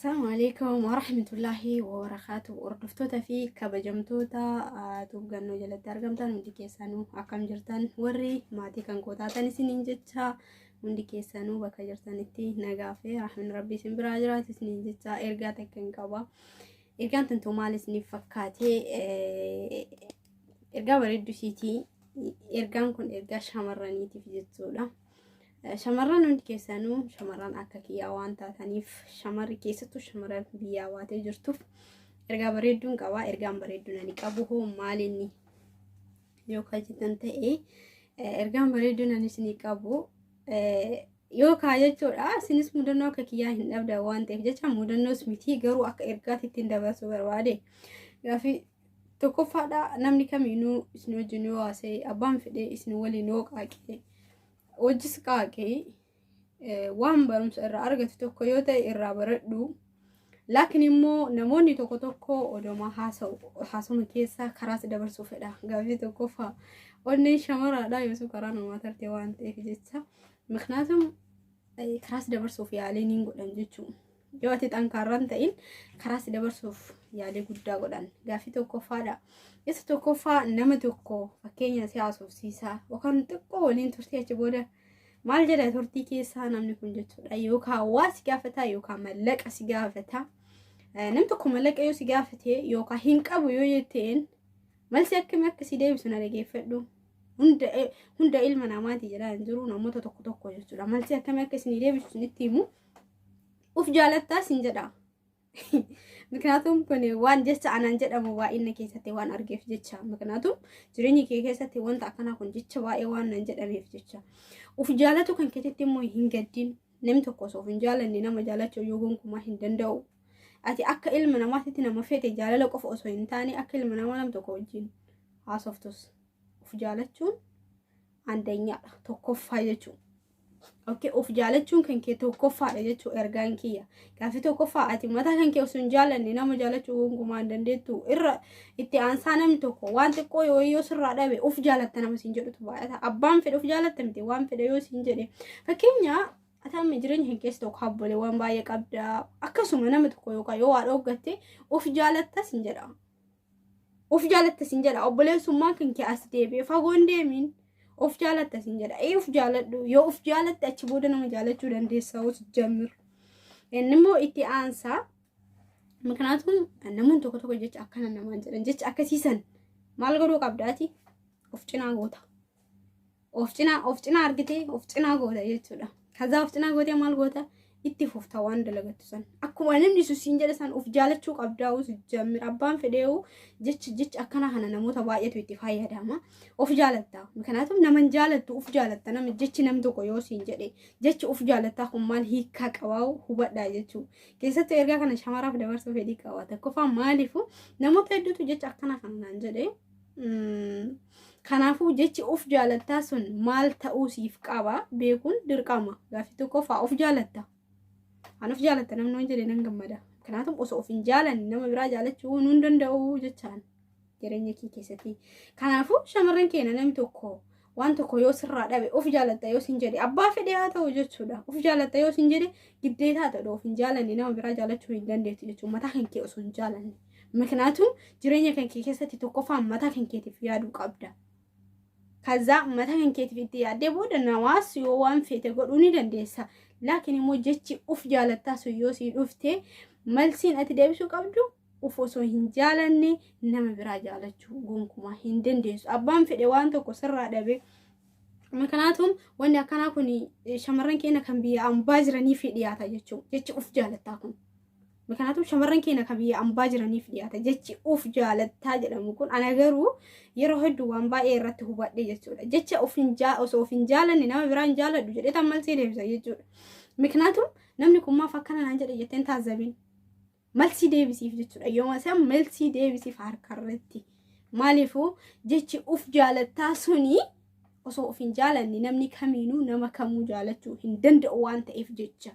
السلام عليكم ورحمة الله وبركاته. وردفتوتا في كبجمتوتا توبغانو جلد درغمتان وندي كيسانو أكام جرتان وري ماتي كان قوتاتان سنين جتشا وندي كيسانو بكا جرتان اتي نغافي رحمن ربي سنبراجرات سنين جتشا إرغاتا كان قوا إرغان تنتو مالي سنين فكاتي إرغا بريدو سيتي إرغان كن إرغا شامرانيتي في جتسولا shamarran hundi keessanuu shamarran akka kiyyaa waan taataniif shamarri keessattuu shamarran biyyaa waatee jirtuuf ergaa bareedduun qabaa. Ergaan bareedduun ani qabu hoo maalinni yookaan jitan ta'e ergaan bareedduun ani isinii qabu yookaan jechuudha. Isinis mudannoo akka kiyyaa hin dhabda waan ta'eef jecha mudannoos miti garuu akka ergaatti ittiin dabarsuu barbaade. Gaafi tokkoffaadha namni kamiinuu isin wajjin yoo haasa'e abbaan fedhee isin waliin yoo qaaqee wajjis qaaqee waan barumsa irraa argatu tokko yoo ta'e irraa baradhu. Laakiin immoo namoonni tokko tokko odoma haasuma keessaa karaas dabarsuu fedha. Gaafi tokkoffaa onneen shamaraadha yoo karaa namaa tarte waan ta'eef jecha miknaatum karaas dabarsuuf yaalee niin godhan jechuudha. Yoo ati xankaarraan ta'in karaas dabarsuuf yaalee guddaa godhan. Gaafi tokkoffaadha. Isa tokkoffaa nama tokko fakkeenya si haasofsiisaa yookaan xiqqoo waliin turtii achi booda maal jedha turtii keessaa namni kun jechuudha. Yookaan waa si gaafataa yookaan mallaqa si gaafataa. Namni tokko mallaqa yoo si gaafate yookaan hin qabu yoo jetteen malsi akkamii akka si deebisu na dhageeffadhu. Hunda ilma namaati jedhaa hin jiru namoota tokko tokko jechuudha. Malsi akkamii akka isin deebisu isinitti himu uf jaalattaa sin jedha. Miknaatum kun waan jecha anan jedhamu waa'inna keessatti waan argeef jecha miknaatum jireenyi kee keessatti wanta akkanaa kun jecha waa'ee waan nan jedhameef jecha uf jaalatu kan keessatti immoo hin gaddin. Namni tokko osoo hin jaalanne nama jaalachuu yoo gonkumaa hin danda'u. Ati akka ilma namaatti nama fete jaalala qofa osoo hin taane akka ilma namaa nam tokko wajjin haasoftus uf jaalachuun andanyaadha tokkoffaa jechuudha. Okay, uf jaalachuun kan kee tokkoffaadha jechuudha ergaan kiyya. Gaafi tokkoffaa ati mataa kan kee osoo hin jaalanne nama jaalachuu gonkumaa hin dandeettu. Irra itti aansaa namni tokko waan xiqqoo yoo sirraa dhabe uf jaalatta nama siin jedhutu baay'ata. Abbaan fedhe uf jaalatta miti waan fedhe yoo siin jedhe. Fakkeenya atamma jireenya hin keessa tokko habbolee waan baay'ee qabda. Akkasuma nama tokko yookaan yoo waa dhoogatte uf jaalatta siin jedha. Uf jaalatta siin jedha. Obboleessummaan kan kee as deebi'ee fagoon deemiin. Of jaalatta sin jedha. Uf jaaladhu yoo uf jaalatte achi booda nama jaalachuu dandeessaa os jammir. Innimmoo itti aansaa miknaatum namoonni tokko tokko jecha akkana namaan jedhan jecha akkasiisan maal godhuu qabdaati of cinaa goota. Of cinaa argitee of cinaa goota jechuudha. Kaza of cinaa gootee maal goota itti fufta waan dalagattu san akkuma namni siin jedha san of jaalachuu qabdaa os jammir. Abbaan fedheewu jecha akkana kana namoota baay'eetu itti fayyadama. Of jaalatta miknaatum naman jaalattu of jaalatta nama jechi nam tokko yoo siin jedhe jechi of jaalatta kun maal hiikaa qabaa hubadhaa jechuudha. Keessattuu ergaa kana shamaraaf dabarsuu fedhii qaba. Tokkoffaa maaliifu namoota hedduutu jecha akkana kana naan jedhe. Kanaafuu jechi of jaalattaa sun maal ta'uu siif qaba beekuun dirqama. Gaafi tokkoffaa of jaalatta. An of jaalatta namni waan jedhe nan gammada. Kanaatum osoo of hin jaalanne nama biraa jaalachuu hin danda'u jechaan jireenya kee keessatti. Kanaafuu shamarran keenya namni tokko waan tokko yoo sirraa dhabe of jaalatta yoo sin jedhe abbaa fedhe haa ta'u jechuudha. Of jaalatta yoo sin jedhe giddeetaa ta'u of hin jaalanne nama biraa jaalachuu hin dandeettu jechuudha. Mataa kan kee osoo hin jaalanne. Miknaatum jireenya kan kee keessatti tokkoffaan mataa kan keetiif yaaduu qabda. Kaza mataa kan keetiif itti yaaddee booda namaas yoo waan fete godhuu ni dandeessa. Laakiin immoo jechi uf jaalattaa sun yoo sii dhufte malsiin ati deebisuu qabdu uf osoo hin jaalanne nama biraa jaalachuu gonkumaa hin dandeessu. Abbaan fedhe waan tokko sirraa dhabe. Miknaatum wanni akkanaa kun shamarran keenya kan biyya ambaa jiraniif dhiyaata jechuudha. Jechi uf jaalattaa kun. Miknaatum shamarran keenya kan biyya ambaa jiraniif dhiyaata. Jechi uf jaalattaa jedhamu kun ana garuu yeroo hedduu waan baay'ee irratti hubadhe jechuudha. Jecha osoo of hin jaalanne nama biraa hin jaaladhu jedhee tan malsii deebisa jechuudha. Miknaatum namni kun maaf akkana naan jedhe jetteen taazzabiin malsii deebisiif jechuudha. Yooma isaan malsii deebisiif harkarratti maaliifuu jechi uf jaalattaa suni osoo of hin jaalanne namni kamiinuu nama kamuu jaalachuu hin danda'u waan ta'eef jecha.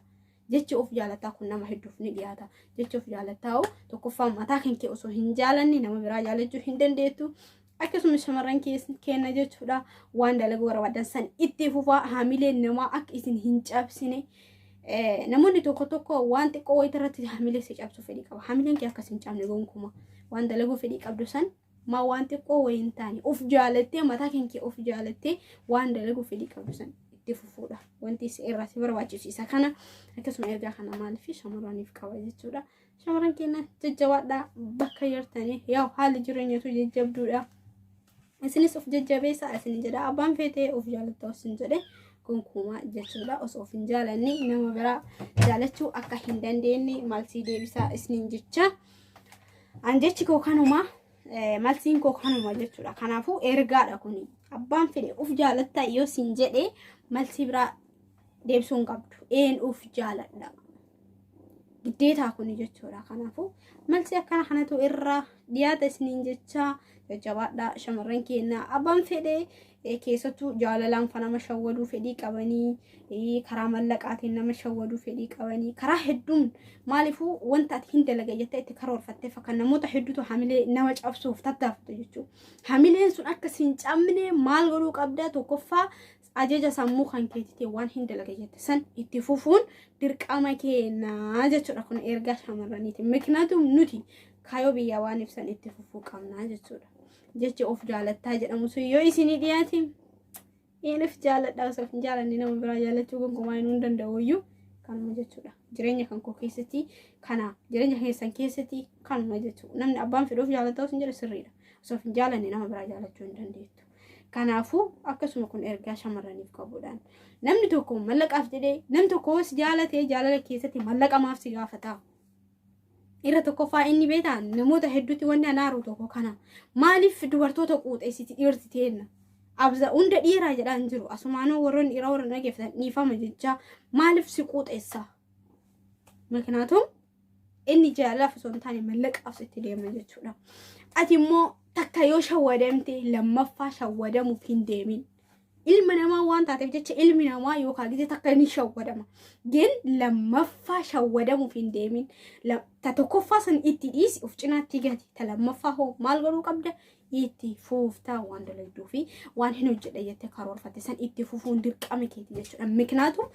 Jechi of jaalattaa kun nama hedduuf ni dhiyaata. Jechi of jaalattaa tokkoffaa mataa kan kee osoo hin jaalanne nama biraa jaalachuu hin dandeettu. Akkasumas shamarran keenya jechuudha waan dalagaa barbaadan san itti fufaa haamileen namaa akka isin hin cabsine namoonni tokko tokko waan xiqqoo wayirratti hamilee si cabsu fedhii qaba. Hamileen kee akkas hin cabne gonkumaa waan dalaguu fedhii qabdu san ma waan xiqqoo wayin taane of jaalattee mataa keenya of jaalattee waan dalaguu fedhii qabdu san itti fufuudha. Wanti irraa si barbaachisu isa kana akkasuma ergaa kana maaliif shamarraniif qaba jechuudha. Shamarran keenya jajjabaadhaa bakka jirtanii yaa haalli jireenyatu jajjabduudha. Isinis of jajjabeessaa isin jedha abbaan feetee of jaalattaa isin jedhe gonkumaa jechuudha. Osoo of hin jaalanne nama biraa jaalachuu akka hin dandeenye maalsii deebisaa isiniin jecha an jechi koo kanuma malsiin koo kanuma jechuudha. Kanaafuu ergaadha kuni abbaan fedhe of jaalattaa yoo sin jedhe malsii biraa deebisuun qabdu of jaaladha giddeetaa kuni jechuudha. Kanaafuu malsii akkana kanatu irraa dhiyaata isiniin jecha jajjabaadhaa shamarran keenya abbaan fedhe keessattuu jaalalaan fa nama shawwaduu fedhii qabanii karaa mallaqaatiin nama shawwaduu fedhii qabanii karaa hedduun maaliifuu wanta ati hin dalaga jettee itti karoorfattee fakkaan namoota hedduutu hamilee nama cabsuuf tattaafatu jechuudha. Hamileen sun akkas hin cabne maal godhuu qabda tokkoffaa ajaja sammuu kan keetitee waan hin dalaga jette san itti fufuun dirqama keenya jechuudha. Kun ergaa shamarraniiti. Miknaatum nuti kaayoo biyya waan ibsan itti fufuu qabna jechuudha. Jechi of jaalattaa jedhamu sun yoo isinii dhiyaate of jaaladhaa osoo hin jaalanne nama biraa jaalachuu gonkumaa hin danda'uyyuu kanuma jechuudha. Jireenya kan koo keessatti kana jireenya keessan keessatti kanuma jechuudha. Namni abbaan fedhe of jaalattaa osoo hin jedhe sirriidha. Osoo hin jaalanne nama biraa jaalachuu hin dandeettu. Kanaafuu akkasuma kun ergaa shamarraniif qabuudhaan namni tokko mallaqaaf jedhee namni tokko si jaalatee jaalala keessatti mallaqa maaf si gaafata. Irra tokkoffaa inni beetaa namoota hedduutti wanni anaaru tokko kana maaliif dubartoota quuxeessiti dhiirtiteenna abza hunda dhiiraa jedhaan jiru asumaanoo warroon dhiiraa warra dhageeffatan dhiifama jecha maaliif si quuxeessa maknaatum inni jaalalaaf osoo hin taane mallaqaaf sitti deema jechuudha. Ati immoo takka yoo shawwadamte lammaffaa shawwadamuuf hin deemin. Ilma namaa waan taateef jecha ilmi namaa yookaan gite takka ni shawwadama. Gen lammaffaa shawwadamuuf hin deemin. Ta tokkoffaa san itti dhiisi of cinaatti gati. Ta lammaffaa hoo maal godhuu qabda? Itti fuuftaa waan dalagduu fi waan hin hojjedha jettee karoorfatte san itti fufuun dirqama keeti jechuudha. Miknaatum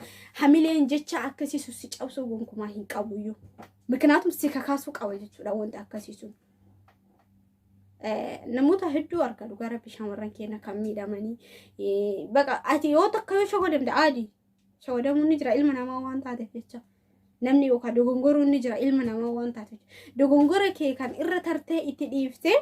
hamileen jecha akkasiisu si cabsuu gonkumaa hin qabuyyuu. Miknaatum si kakaasuu qaba jechuudha wanta akkasiisu. Namoota hedduu argatu gara shamarran keenya kan miidhamanii baqa ati yoo takka yoo shawwadamte aadi shawwadamuun ni jira ilma namaa waan taateef jecha namni yookaan dogongoruun ni jira ilma namaa waan taateef dogongora kee kan irra tartee itti dhiiftee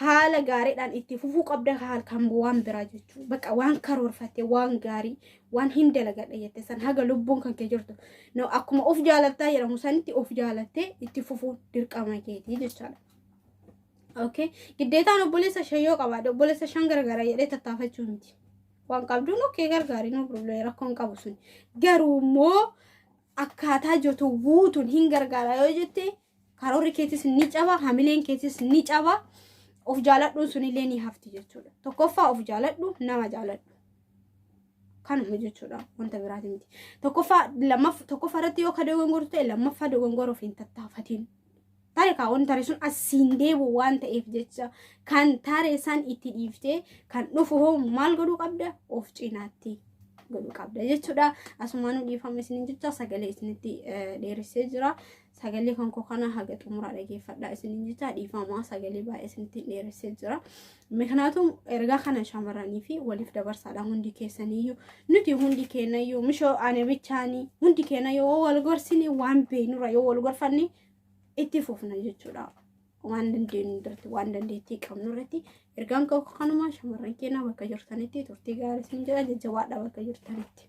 haala gaariidhaan itti fufuu qabda haal kan waan biraa jechuudha. Baqa waan karoorfatte waan gaarii waan hin dalagadha jette san haga lubbuun kan kee jirtu akkuma of jaalattaa jedhamu sanitti of jaalattee itti fufuu dirqama keetii jechaadha. Okay, giddeetaan obboleessa shayyoo qabaadha. Obboleessa shan gargaara jedhee tattaafachuu miti. Waan qabduun okay gargaari no problem rakkoon qabu sun. Garuu immoo akkaataa jirtu guutuun hin gargaara yoo jette karoorri keetis ni caba, hamileen keetis ni caba. Of jaaladhuun sunillee ni hafti jechuudha. Tokkoffaa of jaaladhu nama jaaladhu. Kanuma jechuudha wanta biraati miti. Tokkoffaa irratti yoo ka dogongortu ta'e lammaffaa dogongoroof hin tattaafatiin. Tarii kaawwan tarii sun asiin deebi'u waan ta'eef jecha kan tarii isaan itti dhiiftee kan dhufu hoo maal godhuu qabda of cinaatti godhuu qabda jechuudha. Asumaanuu dhiifama isiniin jecha sagalee isinitti dheeressee jira. Sagalee kan koo kana haga xumuraa dhageeffadhaa isiniin jecha dhiifamaa sagalee baay'ee isinitti dheeressee jira. Miknaatum ergaa kana shamarranii fi waliif dabarsaadha hundi keessaniyyuu nuti hundi keenyayyuu mishoo ane bichaanii hundi keenyayyuu wal gorsine waan beeknurra yoo wal gorfanne itti fufna jechuudha. Waan dandeenyu irratti waan dandeettii qabnu irratti ergaan koo kanuma shamarran keenya bakka jirtanitti turtii gaarii isin jedha jajjabaadha bakka jirtanitti.